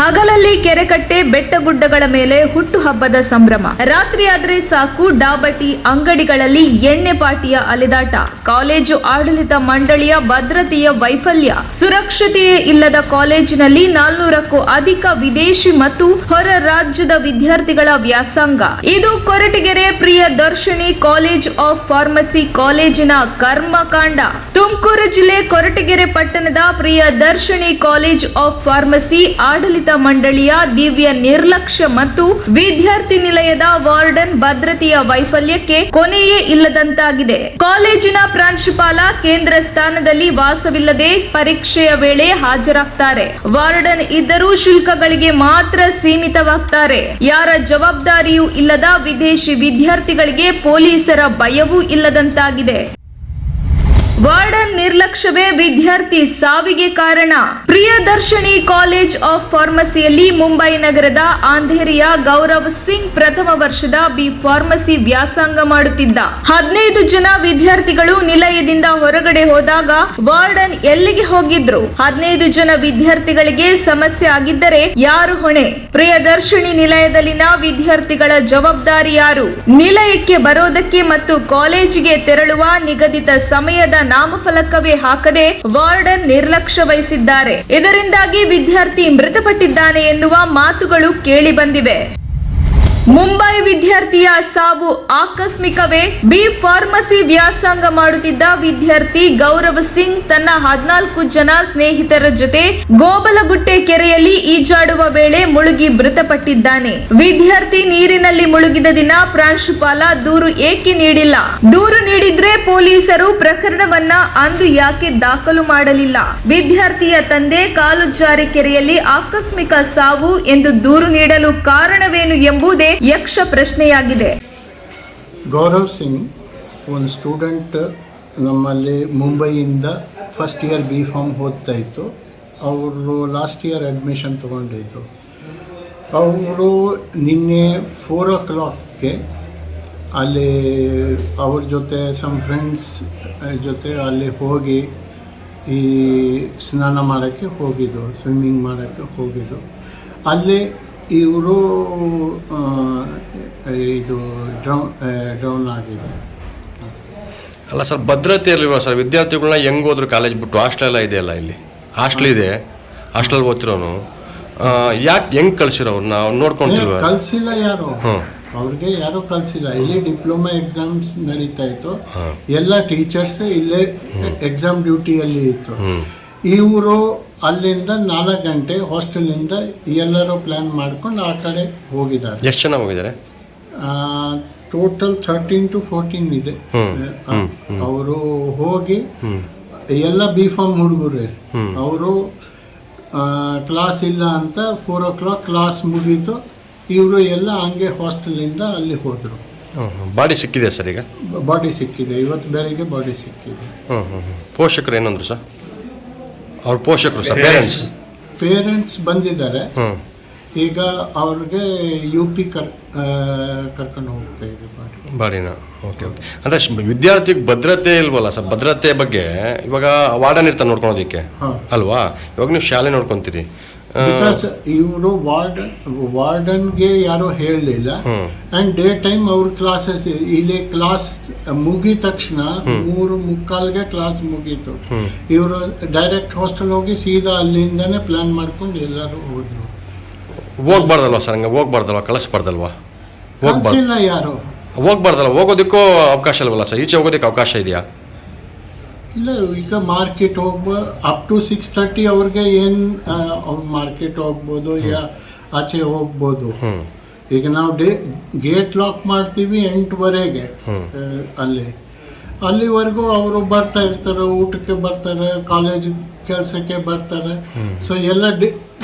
ಹಗಲಲ್ಲಿ ಕೆರೆಕಟ್ಟೆ ಬೆಟ್ಟಗುಡ್ಡಗಳ ಮೇಲೆ ಹುಟ್ಟುಹಬ್ಬದ ಸಂಭ್ರಮ. ರಾತ್ರಿ ಆದ್ರೆ ಸಾಕು ಡಾಬಟಿ ಅಂಗಡಿಗಳಲ್ಲಿ ಎಣ್ಣೆ ಪಾಟಿಯ ಅಲೆದಾಟ. ಕಾಲೇಜು ಆಡಳಿತ ಮಂಡಳಿಯ ಭದ್ರತೆಯ ವೈಫಲ್ಯ. ಸುರಕ್ಷತೆಯೇ ಇಲ್ಲದ ಕಾಲೇಜಿನಲ್ಲಿ 400ಕ್ಕೂ ಅಧಿಕ ವಿದೇಶಿ ಮತ್ತು ಹೊರ ರಾಜ್ಯದ ವಿದ್ಯಾರ್ಥಿಗಳ ವ್ಯಾಸಂಗ. ಇದು Koratagere Priyadarshini college of pharmacy ಕಾಲೇಜಿನ ಕರ್ಮಕಾಂಡ. ತುಮಕೂರು ಜಿಲ್ಲೆ ಕೊರಟಗೆರೆ ಪಟ್ಟಣದ ಪ್ರಿಯದರ್ಶಿನಿ ಕಾಲೇಜ್ ಆಫ್ ಫಾರ್ಮಸಿ ಆಡಳಿತ ಮಂಡಳಿಯ ದಿವ್ಯ ನಿರ್ಲಕ್ಷ್ಯ ಮತ್ತು ವಿದ್ಯಾರ್ಥಿ ನಿಲಯದ ವಾರ್ಡನ್ ಭದ್ರತೆಯ ವೈಫಲ್ಯಕ್ಕೆ ಕೊನೆಯೇ ಇಲ್ಲದಂತಾಗಿದೆ. ಕಾಲೇಜಿನ ಪ್ರಾಂಶುಪಾಲ ಕೇಂದ್ರ ಸ್ಥಾನದಲ್ಲಿ ವಾಸವಿಲ್ಲದೆ ಪರೀಕ್ಷೆಯ ವೇಳೆ ಹಾಜರಾಗ್ತಾರೆ. ವಾರ್ಡನ್ ಇದ್ದರೂ ಶುಲ್ಕಗಳಿಗೆ ಮಾತ್ರ ಸೀಮಿತವಾಗ್ತಾರೆ. ಯಾರ ಜವಾಬ್ದಾರಿಯೂ ಇಲ್ಲದ ವಿದೇಶಿ ವಿದ್ಯಾರ್ಥಿಗಳಿಗೆ ಪೊಲೀಸರ ಭಯವೂ ಇಲ್ಲದಂತಾಗಿದೆ. ವಾರ್ಡನ್ ನಿರ್ಲಕ್ಷ್ಯವೇ ವಿದ್ಯಾರ್ಥಿ ಸಾವಿಗೆ ಕಾರಣ. ಪ್ರಿಯದರ್ಶಿನಿ ಕಾಲೇಜ್ ಆಫ್ ಫಾರ್ಮಸಿಯಲ್ಲಿ ಮುಂಬೈ ನಗರದ ಅಂಧೇರಿಯ ಗೌರವ್ ಸಿಂಗ್ ಪ್ರಥಮ ವರ್ಷದ ಬಿ ಫಾರ್ಮಸಿ ವ್ಯಾಸಂಗ ಮಾಡುತ್ತಿದ್ದ. 15 ಜನ ವಿದ್ಯಾರ್ಥಿಗಳು ನಿಲಯದಿಂದ ಹೊರಗಡೆ ಹೋದಾಗ ವಾರ್ಡನ್ ಎಲ್ಲಿಗೆ ಹೋಗಿದ್ರು? 15 ಜನ ವಿದ್ಯಾರ್ಥಿಗಳಿಗೆ ಸಮಸ್ಯೆ ಆಗಿದ್ದರೆ ಯಾರು ಹೊಣೆ? ಪ್ರಿಯದರ್ಶಿನಿ ನಿಲಯದಲ್ಲಿನ ವಿದ್ಯಾರ್ಥಿಗಳ ಜವಾಬ್ದಾರಿ ಯಾರು? ನಿಲಯಕ್ಕೆ ಬರೋದಕ್ಕೆ ಮತ್ತು ಕಾಲೇಜಿಗೆ ತೆರಳುವ ನಿಗದಿತ ಸಮಯದ ನಾಮಫಲಕವೇ ಹಾಕದೆ ವಾರ್ಡನ್ ನಿರ್ಲಕ್ಷ್ಯ ವಹಿಸಿದ್ದಾರೆ. ಇದರಿಂದಾಗಿ ವಿದ್ಯಾರ್ಥಿ ಮೃತಪಟ್ಟಿದ್ದಾನೆ ಎನ್ನುವ ಮಾತುಗಳು ಕೇಳಿ ಬಂದಿವೆ. ಮುಂಬೈ ವಿದ್ಯಾರ್ಥಿಯ ಸಾವು ಆಕಸ್ಮಿಕವೇ? ಬಿ ಫಾರ್ಮಸಿ ವ್ಯಾಸಂಗ ಮಾಡುತ್ತಿದ್ದ ವಿದ್ಯಾರ್ಥಿ ಗೌರವ್ ಸಿಂಗ್ ತನ್ನ 14 ಜನ ಸ್ನೇಹಿತರ ಜೊತೆ ಗೋಬಲಗುಟ್ಟೆ ಕೆರೆಯಲ್ಲಿ ಈಜಾಡುವ ವೇಳೆ ಮುಳುಗಿ ಮೃತಪಟ್ಟಿದ್ದಾನೆ. ವಿದ್ಯಾರ್ಥಿ ನೀರಿನಲ್ಲಿ ಮುಳುಗಿದ ದಿನ ಪ್ರಾಂಶುಪಾಲ ದೂರು ಏಕೆ ನೀಡಿಲ್ಲ? ದೂರು ನೀಡಿದ್ರೆ ಪೊಲೀಸರು ಪ್ರಕರಣವನ್ನ ಅಂದು ಯಾಕೆ ದಾಖಲು ಮಾಡಲಿಲ್ಲ? ವಿದ್ಯಾರ್ಥಿಯ ತಂದೆ ಕಾಲು ಜಾರಿ ಕೆರೆಯಲ್ಲಿ ಆಕಸ್ಮಿಕ ಸಾವು ಎಂದು ದೂರು ನೀಡಲು ಕಾರಣವೇನು ಎಂಬುದೇ ಯಕ್ಷ ಪ್ರಶ್ನೆಯಾಗಿದೆ. ಗೌರವ್ ಸಿಂಗ್ ಒಂದು ಸ್ಟೂಡೆಂಟ್ ನಮ್ಮಲ್ಲಿ ಮುಂಬೈಯಿಂದ ಫಸ್ಟ್ ಇಯರ್ ಬಿ ಫಾರ್ಮ್ ಓದ್ತಾ ಇತ್ತು. ಅವರು ಲಾಸ್ಟ್ ಇಯರ್ ಅಡ್ಮಿಷನ್ ತೊಗೊಂಡಿದ್ದು. ಅವರು ನಿನ್ನೆ 4 o'clockಗೆ ಅಲ್ಲಿ ಅವ್ರ ಜೊತೆ ಸಮ್ ಫ್ರೆಂಡ್ಸ್ ಜೊತೆ ಅಲ್ಲಿ ಹೋಗಿ ಈ ಸ್ನಾನ ಮಾಡೋಕ್ಕೆ ಹೋಗಿದ್ದು, ಸ್ವಿಮ್ಮಿಂಗ್ ಮಾಡೋಕ್ಕೆ ಹೋಗಿದ್ದು. ಅಲ್ಲಿ ಇವರು ಇದು ಡ್ರೌನ್ ಆಗಿದೆ. ಅಲ್ಲ ಸರ್, ಭದ್ರತೆ ಇರಲಿಲ್ವಾ ಸರ್? ವಿದ್ಯಾರ್ಥಿಗಳನ್ನ ಹೆಂಗೆ ಹೋದ್ರು ಕಾಲೇಜ್ ಬಿಟ್ಟು? ಹಾಸ್ಟೆಲ್ ಎಲ್ಲ ಇದೆಯಲ್ಲ, ಇಲ್ಲಿ ಹಾಸ್ಟೆಲ್ ಇದೆ. ಹಾಸ್ಟೆಲ್ ಓದ್ತಿರೋನು ಯಾಕೆ ಹೆಂಗೆ ಕಳ್ಸಿರೋ? ನಾವು ನೋಡ್ಕೊಂತಿಲ್ವ? ಕಳಿಸಿಲ್ಲ ಯಾರು, ಅವ್ರಿಗೆ ಯಾರು ಕಳಿಸಿಲ್ಲ. ಇಲ್ಲಿ ಡಿಪ್ಲೊಮಾ ಎಕ್ಸಾಮ್ಸ್ ನಡೀತಾ ಇತ್ತು. ಎಲ್ಲ ಟೀಚರ್ಸ್ ಇಲ್ಲೇ ಎಕ್ಸಾಮ್ ಡ್ಯೂಟಿಯಲ್ಲಿ ಇತ್ತು. ಇವರು ಅಲ್ಲಿಂದ 4 ಗಂಟೆ ಹಾಸ್ಟೆಲಿಂದ ಎಲ್ಲರೂ ಪ್ಲ್ಯಾನ್ ಮಾಡ್ಕೊಂಡು ಆ ಕಡೆ ಹೋಗಿದ್ದಾರೆ. ಎಷ್ಟು ಜನ ಹೋಗಿದ್ದಾರೆ? ಟೋಟಲ್ 13 to 14 ಇದೆ. ಅವರು ಹೋಗಿ ಎಲ್ಲ ಬಿ ಫಾರ್ಮ್ ಹುಡುಗರು. ಅವರು ಕ್ಲಾಸ್ ಇಲ್ಲ ಅಂತ 4 o'clock ಕ್ಲಾಸ್ ಮುಗೀತು. ಇವರು ಎಲ್ಲ ಹಂಗೆ ಹಾಸ್ಟೆಲಿಂದ ಅಲ್ಲಿ ಹೋದರು. ಬಾಡಿ ಸಿಕ್ಕಿದೆ ಸರ್? ಈಗ ಬಾಡಿ ಸಿಕ್ಕಿದೆ, ಇವತ್ತು ಬೆಳಿಗ್ಗೆ ಬಾಡಿ ಸಿಕ್ಕಿದೆ. ಪೋಷಕರು ಏನಂದ್ರು ಸರ್? ಅವ್ರ ಪೋಷಕರು ಸರ್, ಪೇರೆಂಟ್ಸ್ ಬಂದಿದ್ದಾರೆ. ಈಗ ಅವ್ರಿಗೆ UP ಕರ್ಕೊಂಡು ಹೋಗ್ತಾ ಇದೆ ಬಾಡಿನ. Okay okay. ಅಂದರೆ ವಿದ್ಯಾರ್ಥಿಗೆ ಭದ್ರತೆ ಇಲ್ವಲ್ಲ ಸರ್? ಭದ್ರತೆ ಬಗ್ಗೆ ಇವಾಗ ವಾರ್ಡನ್ ಇರ್ತಾರೆ ನೋಡ್ಕೊಳೋದಕ್ಕೆ ಅಲ್ವಾ? ಇವಾಗ ನೀವು ಶಾಲೆ ನೋಡ್ಕೊತೀರಿ. ಬಿಕಾಸ್ ಇವರು ವಾರ್ಡನ್ಗೆ ಯಾರು ಹೇಳಲಿಲ್ಲ. ಆ್ಯಂಡ್ ಡೇ ಟೈಮ್ ಅವ್ರ ಕ್ಲಾಸಸ್ ಇಲ್ಲಿ ಕ್ಲಾಸ್ ಮುಗಿದ ತಕ್ಷಣ 3:45ಗೆ ಕ್ಲಾಸ್ ಮುಗೀತು. ಇವರು ಡೈರೆಕ್ಟ್ ಹಾಸ್ಟೆಲ್ ಹೋಗಿ ಸೀದಾ ಅಲ್ಲಿಂದನೇ ಪ್ಲಾನ್ ಮಾಡ್ಕೊಂಡು ಎಲ್ಲರೂ ಹೋದ್ರು. ಹೋಗ್ಬಾರ್ದಲ್ವಾ ಸರ್? ಹಂಗೆ ಹೋಗ್ಬಾರ್ದಲ್ವಾ? ಕಳಿಸ್ಬಾರ್ದಲ್ವಾ? ಕಳಿಸಿಲ್ಲ ಯಾರು. ಹೋಗ್ಬಾರ್ದಲ್ವ? ಹೋಗೋದಕ್ಕೂ ಅವಕಾಶ ಇಲ್ವಲ್ಲ ಸರ್? ಈಚೆ ಹೋಗೋದಕ್ಕೆ ಅವಕಾಶ ಇದೆಯಾ? ಇಲ್ಲ, ಈಗ ಮಾರ್ಕೆಟ್ ಅಪ್ ಟು 6:30 ಅವ್ರಿಗೆ ಏನು ಅವ್ರು ಮಾರ್ಕೆಟ್ ಹೋಗ್ಬೋದು, ಆಚೆ ಹೋಗ್ಬೋದು. ಈಗ ನಾವು ಗೇಟ್ ಲಾಕ್ ಮಾಡ್ತೀವಿ 8:00ವರೆಗೆ. ಅಲ್ಲಿವರೆಗೂ ಅವರು ಬರ್ತಾ ಇರ್ತಾರೆ, ಊಟಕ್ಕೆ ಬರ್ತಾರೆ, ಕಾಲೇಜ್ ಕೆಲಸಕ್ಕೆ ಬರ್ತಾರೆ. ಸೊ ಎಲ್ಲ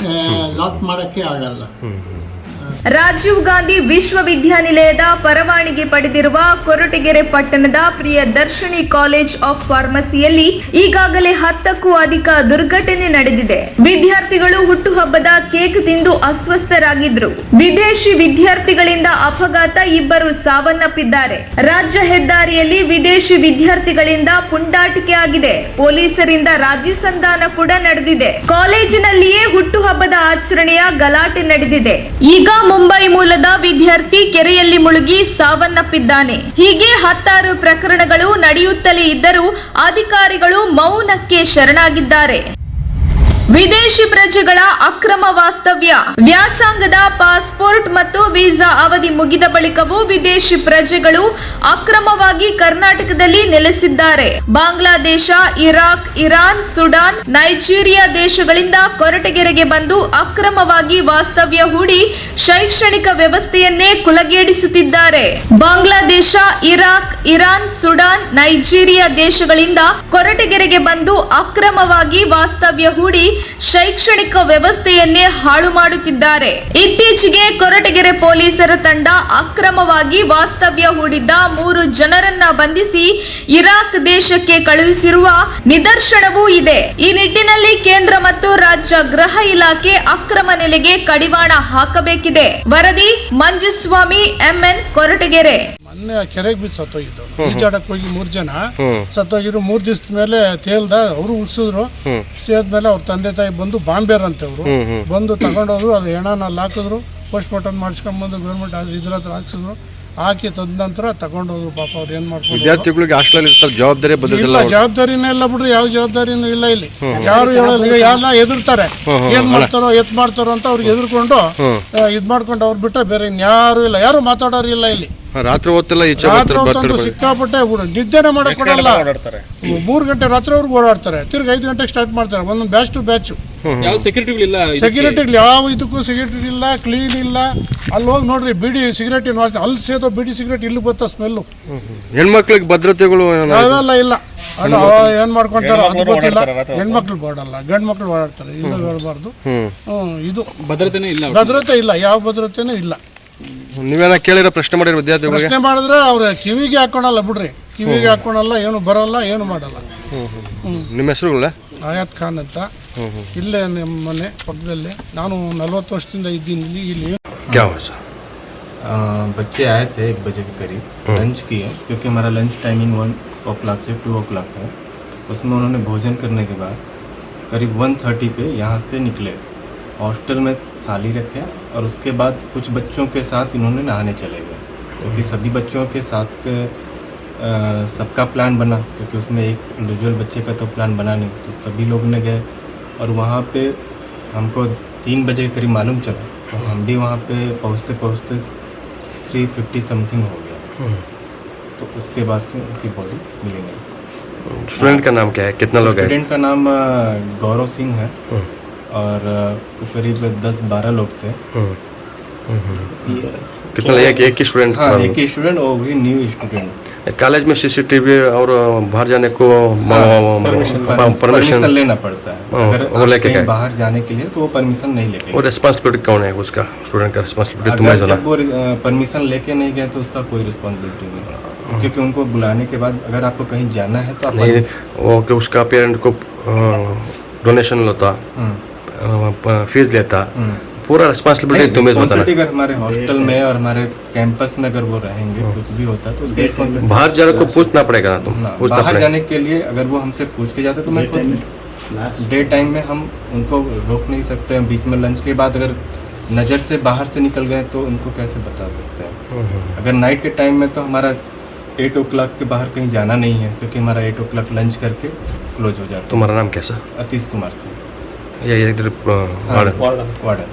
ಲಾಕ್ ಮಾಡೋಕ್ಕೆ ಆಗಲ್ಲ. ರಾಜೀವ್ ಗಾಂಧಿ ವಿಶ್ವವಿದ್ಯಾನಿಲಯದ ಪರವಾನಗಿ ಪಡೆದಿರುವ ಕೊರಟಗೆರೆ ಪಟ್ಟಣದ ಪ್ರಿಯದರ್ಶಿನಿ ಕಾಲೇಜ್ ಆಫ್ ಫಾರ್ಮಸಿಯಲ್ಲಿ ಈಗಾಗಲೇ 10ಕ್ಕೂ ಅಧಿಕ ದುರ್ಘಟನೆ ನಡೆದಿದೆ. ವಿದ್ಯಾರ್ಥಿಗಳು ಹುಟ್ಟುಹಬ್ಬದ ಕೇಕ್ ತಿಂದು ಅಸ್ವಸ್ಥರಾಗಿದ್ರು. ವಿದೇಶಿ ವಿದ್ಯಾರ್ಥಿಗಳಿಂದ ಅಪಘಾತ, ಇಬ್ಬರು ಸಾವನ್ನಪ್ಪಿದ್ದಾರೆ. ರಾಜ್ಯ ಹೆದ್ದಾರಿಯಲ್ಲಿ ವಿದೇಶಿ ವಿದ್ಯಾರ್ಥಿಗಳಿಂದ ಪುಂಡಾಟಿಕೆ ಆಗಿದೆ. ಪೊಲೀಸರಿಂದ ರಾಜಿ ಸಂಧಾನ ಕೂಡ ನಡೆದಿದೆ. ಕಾಲೇಜಿನಲ್ಲಿಯೇ ಹುಟ್ಟುಹಬ್ಬದ ಆಚರಣೆಯ ಗಲಾಟೆ ನಡೆದಿದೆ. ಈಗ ಮುಂಬೈ ಮೂಲದ ವಿದ್ಯಾರ್ಥಿ ಕೆರೆಯಲ್ಲಿ ಮುಳುಗಿ ಸಾವನ್ನಪ್ಪಿದ್ದಾನೆ. ಹೀಗೆ 10 ಪ್ರಕರಣಗಳು ನಡೆಯುತ್ತಲೇ ಇದ್ದರೂ ಅಧಿಕಾರಿಗಳು ಮೌನಕ್ಕೆ ಶರಣಾಗಿದ್ದಾರೆ. ವಿದೇಶಿ ಪ್ರಜೆಗಳ ಅಕ್ರಮ ವಾಸ್ತವ್ಯ. ವ್ಯಾಸಂಗದ ಪಾಸ್ಪೋರ್ಟ್ ಮತ್ತು ವೀಸಾ ಅವಧಿ ಮುಗಿದ ಬಳಿಕವೂ ವಿದೇಶಿ ಪ್ರಜೆಗಳು ಅಕ್ರಮವಾಗಿ ಕರ್ನಾಟಕದಲ್ಲಿ ನೆಲೆಸಿದ್ದಾರೆ. Bangladesh, Iraq, Iran, Sudan, Nigeria ದೇಶಗಳಿಂದ ಕೊರಟಗೆರೆಗೆ ಬಂದು ಅಕ್ರಮವಾಗಿ ವಾಸ್ತವ್ಯ ಹೂಡಿ ಶೈಕ್ಷಣಿಕ ವ್ಯವಸ್ಥೆಯನ್ನೇ ಕುಲಗೇಡಿಸುತ್ತಿದ್ದಾರೆ. Bangladesh, Iraq, Iran, Sudan, Nigeria ದೇಶಗಳಿಂದ ಕೊರಟಗೆರೆಗೆ ಬಂದು ಅಕ್ರಮವಾಗಿ ವಾಸ್ತವ್ಯ ಹೂಡಿ ಶೈಕ್ಷಣಿಕ ವ್ಯವಸ್ಥೆಯನ್ನೇ ಹಾಳು ಮಾಡುತ್ತಿದ್ದಾರೆ. ಇತ್ತೀಚೆಗೆ ಕೊರಟಗೆರೆ ಪೊಲೀಸರ ತಂಡ ಅಕ್ರಮವಾಗಿ ವಾಸ್ತವ್ಯ ಹೂಡಿದ್ದ 3 ಜನರನ್ನ ಬಂಧಿಸಿ ಇರಾಕ್ ದೇಶಕ್ಕೆ ಕಳುಹಿಸಿರುವ ನಿದರ್ಶನವೂ ಇದೆ. ಈ ನಿಟ್ಟಿನಲ್ಲಿ ಕೇಂದ್ರ ಮತ್ತು ರಾಜ್ಯ ಗೃಹ ಇಲಾಖೆ ಅಕ್ರಮ ನೆಲೆಗೆ ಕಡಿವಾಣ ಹಾಕಬೇಕಿದೆ. ವರದಿ ಮಂಜುಸ್ವಾಮಿ, MN, ಕೊರಟಗೆರೆ. ಮೊನ್ನೆ ಕೆರೆಗೆ ಬಿದ್ದು ಸತ್ತೋಗಿದ್ದು. ಈಜಾಡಕ್ಕೆ ಹೋಗಿ 3 ಜನ ಸತ್ತೋಗಿದ್ರು. 3 ದಿವಸದ ಮೇಲೆ ತೇಲ್ದ ಅವರು ಉಳಿಸಿದ್ರು. ಸೇದ್ಮೇಲೆ ಅವ್ರ ತಂದೆ ತಾಯಿ ಬಂದು ಬಾಂಬೇರ್ ಅಂತ ಅವರು ಬಂದು ತಗೊಂಡೋದ್ರು. ಅದು ಹೆಣನಲ್ಲಿ ಹಾಕಿದ್ರು. ಪೋಸ್ಟ್ ಮಾರ್ಟಮ್ ಮಾಡಿಸ್ಕೊಂಡ್ಬಂದು ಗೌರ್ಮೆಂಟ್ ಇದ್ರ ಹತ್ರ ಹಾಕ್ಸಿದ್ರು. ಹಾಕಿ ತದನಂತರ ತಗೊಂಡೋದ್ರು. ಪಾಪ ಅವ್ರು ಏನ್ ಮಾಡ್ಕೊಂಡು ವಿದ್ಯಾರ್ಥಿಗಳಿಗೆ ಹಾಸ್ಟೆಲ್ ಜವಾಬ್ದಾರಿ ಇಲ್ಲ, ಜವಾಬ್ದಾರಿನೇ ಇಲ್ಲ ಬಿಡ್ರಿ. ಯಾವ ಜವಾಬ್ದಾರಿನೂ ಇಲ್ಲ ಇಲ್ಲಿ. ಯಾರು ಹೇಳಲ್ಲ, ಎಲ್ಲ ಎದುರ್ತಾರೆ. ಏನ್ ಮಾಡ್ತಾರೋ ಎತ್ ಮಾಡ್ತಾರೋ ಅಂತ ಅವ್ರಿಗೆ ಎದುರ್ಕೊಂಡು ಇದ್ ಮಾಡ್ಕೊಂಡು ಅವ್ರು ಬಿಟ್ರೆ ಬೇರೆ ಇನ್ಯಾರು ಇಲ್ಲ. ಯಾರು ಮಾತಾಡೋರು ಇಲ್ಲ ಇಲ್ಲಿ. ರಾತ್ರಿ ಹೊತ್ತೆಲ್ಲ ರಾತ್ರಿ ಹೊತ್ತಂತೂ ಸಿಕ್ಕಾಪಟ್ಟೆ ನಿದ್ದೆನೆ ಮಾಡಕ್ ಕೊಡಲ್ಲ. 3 ಗಂಟೆ ರಾತ್ರಿವರೆಗೂ ಓಡಾಡ್ತಾರೆ. ತಿರ್ಗಿ 5 ಗಂಟೆಗೆ ಸ್ಟಾರ್ಟ್ ಮಾಡ್ತಾರೆ. ಒಂದೊಂದು ಬ್ಯಾಚ್ ಟು ಬ್ಯಾಚ್. ಸೆಕ್ಯೂರಿಟಿ ಯಾವ ಇದಕ್ಕೂ ಸೆಕ್ಯೂರಿಟಿ ಇಲ್ಲ, ಕ್ಲೀನ್ ಇಲ್ಲ. ಅಲ್ಲಿ ಹೋಗಿ ನೋಡ್ರಿ, ಬಿಡಿ ಸಿಗರೇಟ್ ಅಲ್ಲಿ ಸೇದೋ ಬಿಡಿ ಸಿಗರೇಟ್ ಇಲ್ಲಿ ಗೊತ್ತಾ ಸ್ಮೆಲ್ಲು. ಹೆಣ್ಮಕ್ಳಿಗೆ ಭದ್ರತೆಗಳು ಅವೆಲ್ಲ ಇಲ್ಲ. ಅದು ಏನ್ ಮಾಡ್ಕೊಂತಾರ ಅದು ಗೊತ್ತಿಲ್ಲ. ಹೆಣ್ಮಕ್ಳು ಓಡಲ್ಲ, ಗಂಡ್ ಮಕ್ಳು ಓಡಾಡ್ತಾರೆ. ಇಲ್ಲ ಹೇಳ್ಬಾರ್ದು. ಇದು ಭದ್ರತೆ ಇಲ್ಲ, ಯಾವ ಭದ್ರತೆನೂ ಇಲ್ಲ. ನೀವೇನ ಕೇಳಿರೋ ಪ್ರಶ್ನೆ ಮಾಡಿರೋ ವಿದ್ಯಾರ್ಥಿಗಳು ಪ್ರಶ್ನೆ ಮಾಡಿದ್ರೆ ಅವ್ರ ಕಿವಿಗೆ ಹಾಕೊಳಲ್ಲ ಬಿಡ್ರಿ. ಕಿವಿಗೆ ಹಾಕೊಳಲ್ಲ, ಏನು ಬರಲ್ಲ, ಏನು ಮಾಡಲ್ಲ. ನಿಮ್ಮ ಹೆಸರುಗಳ ಆಯಾತ್ ಖಾನ್ ಅಂತ. ಇಲ್ಲೇ ನಮ್ಮ ಮನೆ ಪಕ್ಕದಲ್ಲಿ. ನಾನು 40 ವರ್ಷದಿಂದ ಇದ್ದೀನಿ ಇಲ್ಲಿ. बच्चे आए थे 1 बजे के करीब, लंच किए, क्योंकि हमारा लंच टाइमिंग 1 o'clock से 2 o'clock है. उसमें उन्होंने भोजन करने के बाद करीब 1:30 पे यहाँ से निकले. हॉस्टल में थाली रखे और उसके बाद कुछ बच्चों के साथ इन्होंने नहाने चले गए, क्योंकि सभी बच्चों के साथ सबका प्लान बना, क्योंकि उसमें एक इंडिविजुअल बच्चे का तो प्लान बना नहीं. तो सभी लोग ने गए और वहाँ पे हमको 3 बजे के करीब मालूम चला. तो हम भी वहाँ पे पहुँचते 3:50 समथिंग हो गया. तो उसके बाद से उनकी बॉडी मिली नहीं. स्टूडेंट का नाम क्या है? कितना लोग हैं? स्टूडेंट का नाम गौरव सिंह है और करीब 10-12 लोग थे. कितना एक ही स्टूडेंट? हाँ, एक ही स्टूडेंट, वो भी न्यू स्टूडेंट. कॉलेज में CCTV और बाहर जाने को परमिशन लेना पड़ता है. अगर कहीं बाहर जाने के लिए तो वो परमिशन नहीं लेते. और रिस्पांसिबिलिटी कौन है उसका? स्टूडेंट का रिस्पांसिबिलिटी तुम्हें जाना. जब वो परमिशन लेके नहीं गए तो उसका कोई रिस्पांसिबिलिटी नहीं, क्योंकि उनको बुलाने के बाद अगर आपको कहीं जाना है तो आप नहीं, वो कि उसका पेरेंट को डोनेशन लेता, फीस लेता, पूरा रिस्पांसिबिलिटी तुम्हें बताना. अगर हमारे हॉस्टल में और हमारे कैंपस में अगर वो रहेंगे, कुछ भी होता है तो उसके रिस्पांसिबिलिटी. बाहर जाने को पूछना पड़ेगा ना तुम. बाहर जाने के लिए अगर वो हमसे पूछ के जाते तो मैं खुद डे टाइम में हम उनको रोक नहीं सकते हैं. बीच में लंच के बाद अगर नज़र से बाहर से निकल गए तो उनको कैसे बता सकते हैं. अगर नाइट के टाइम में तो हमारा 8 o'clock के बाहर कहीं जाना नहीं है, क्योंकि हमारा 8 o'clock लंच करके क्लोज हो जाता है. तुम्हारा नाम कैसा? अतीश कुमार सिंह. ये इधर वार्डन.